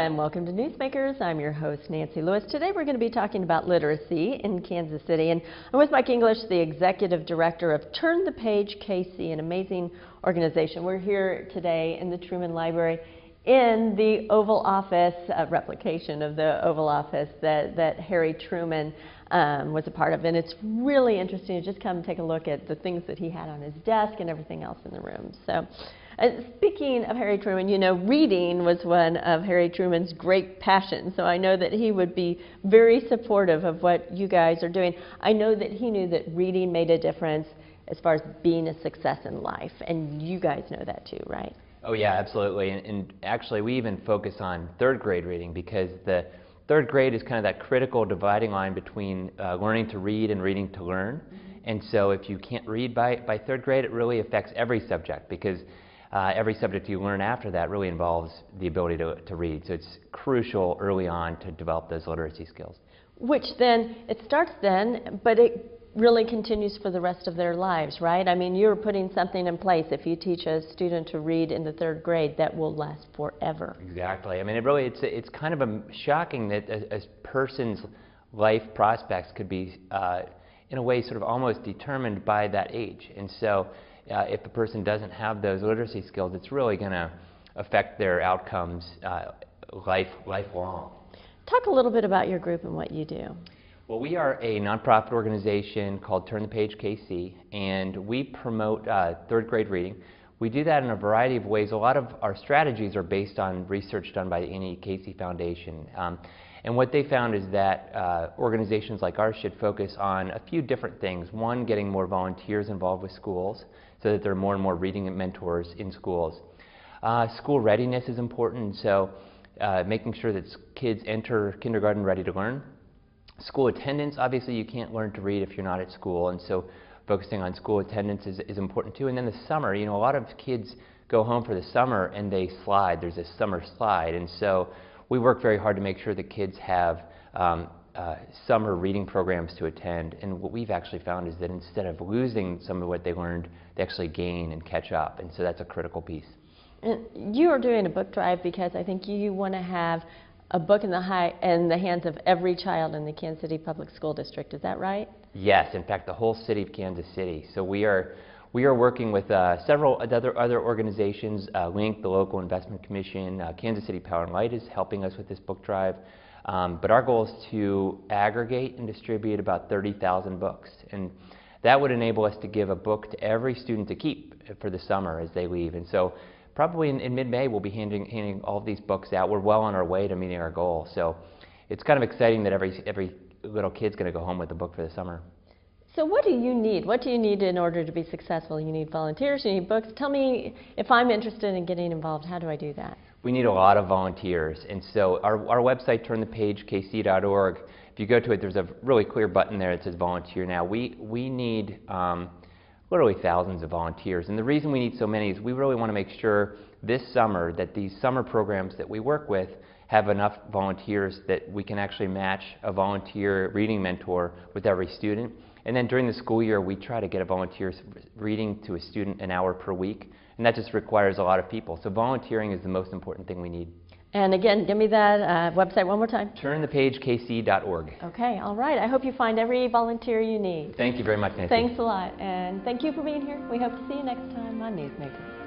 and welcome to Newsmakers. I'm your host, Nancy Lewis. Today we're going to be talking about literacy in Kansas City, and I'm with Mike English, the Executive Director of Turn the Page KC, an amazing organization. We're here today in the Truman Library in the Oval Office, replication of the Oval Office that Harry Truman was a part of, and it's really interesting to just come and take a look at the things that he had on his desk and everything else in the room. So, speaking of Harry Truman, you know, reading was one of Harry Truman's great passions, so I know that he would be very supportive of what you guys are doing. I know that he knew that reading made a difference as far as being a success in life, and you guys know that too, right? Oh yeah, absolutely, and actually we even focus on third grade reading because the third grade is kind of that critical dividing line between learning to read and reading to learn. And so if you can't read by third grade, it really affects every subject because every subject you learn after that really involves the ability to read. So it's crucial early on to develop those literacy skills. Which then, it starts then, but it really continues for the rest of their lives, right? I mean, you're putting something in place. If you teach a student to read in the third grade, that will last forever. Exactly. I mean, it's kind of shocking that a person's life prospects could be, in a way, sort of almost determined by that age. And so, if a person doesn't have those literacy skills, it's really going to affect their outcomes lifelong. Talk a little bit about your group and what you do. Well, we are a nonprofit organization called Turn the Page KC, and we promote third grade reading. We do that in a variety of ways. A lot of our strategies are based on research done by the NE Foundation. And what they found is that organizations like ours should focus on a few different things. One, getting more volunteers involved with schools so that there are more and more reading mentors in schools. School readiness is important, so making sure that kids enter kindergarten ready to learn. School attendance, obviously you can't learn to read if you're not at school, and so focusing on school attendance is important too. And then the summer, you know, a lot of kids go home for the summer and they slide. There's a summer slide, and so we work very hard to make sure that kids have summer reading programs to attend. And what we've actually found is that instead of losing some of what they learned, they actually gain and catch up, and so that's a critical piece. And you are doing a book drive because I think you want to have a book in the hands of every child in the Kansas City Public School District. Is that right? Yes, in fact, the whole city of Kansas City. So we are working with several other organizations. Link, the local investment commission, Kansas City Power and Light is helping us with this book drive. But our goal is to aggregate and distribute about 30,000 books, and that would enable us to give a book to every student to keep for the summer as they leave. And so probably in mid-May we'll be handing all of these books out. We're well on our way to meeting our goal. So it's kind of exciting that every little kid's going to go home with a book for the summer. So what do you need? What do you need in order to be successful? You need volunteers, you need books. Tell me, if I'm interested in getting involved, how do I do that? We need a lot of volunteers. And so our website, turnthepagekc.org, if you go to it, there's a really clear button there that says volunteer now. We need literally thousands of volunteers. And the reason we need so many is we really want to make sure this summer that these summer programs that we work with have enough volunteers that we can actually match a volunteer reading mentor with every student. And then during the school year, we try to get a volunteer reading to a student an hour per week. And that just requires a lot of people. So volunteering is the most important thing we need. And again, give me that website one more time. Turnthepagekc.org. Okay, all right. I hope you find every volunteer you need. Thank you very much, Nancy. Thanks a lot. And thank you for being here. We hope to see you next time on Newsmakers.